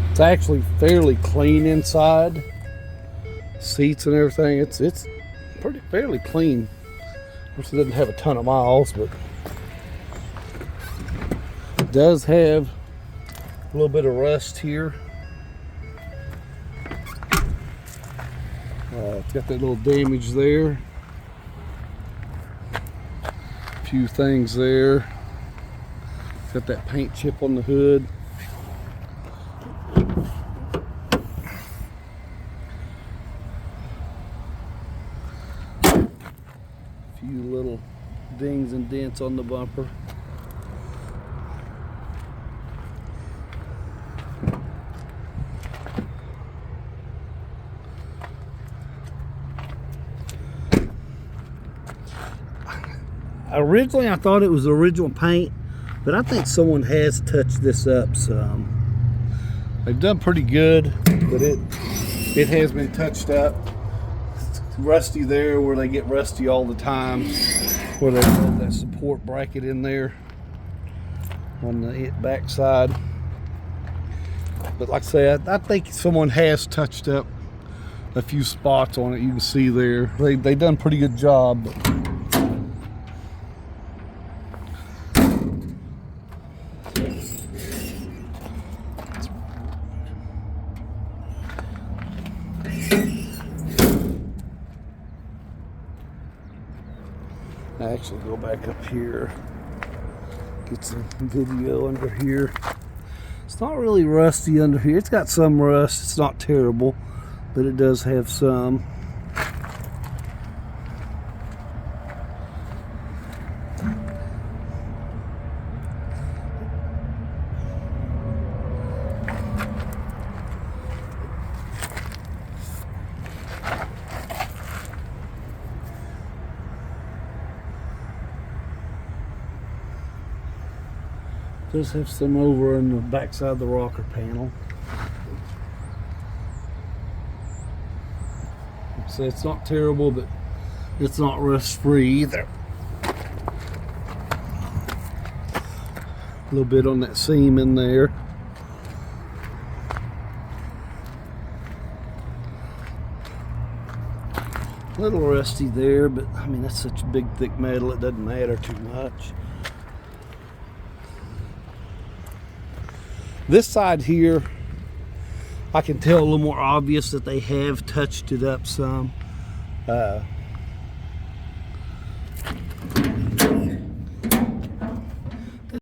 It's actually fairly clean inside. Seats and everything. It's fairly clean. Of course, it doesn't have a ton of miles, but it does have a little bit of rust here. It's got that little damage there. A few things there. It's got that paint chip on the hood. Few little dings and dents on the bumper. Originally, I thought it was the original paint, but I think someone has touched this up some. They've done pretty good, but it has been touched up. It's rusty there where they get rusty all the time, where they have that support bracket in there on the back side. But like I say, I think someone has touched up a few spots on it. You can see there. They've done a pretty good job. But I actually go back up here, get some video under here. It's not really rusty under here. It's got some rust. It's not terrible, but it does have some. Does have some over on the back side of the rocker panel. So it's not terrible, but it's not rust free either. A little bit on that seam in there. A little rusty there, but I mean, that's such big thick metal, it doesn't matter too much. This side here, I can tell a little more obvious that they have touched it up some.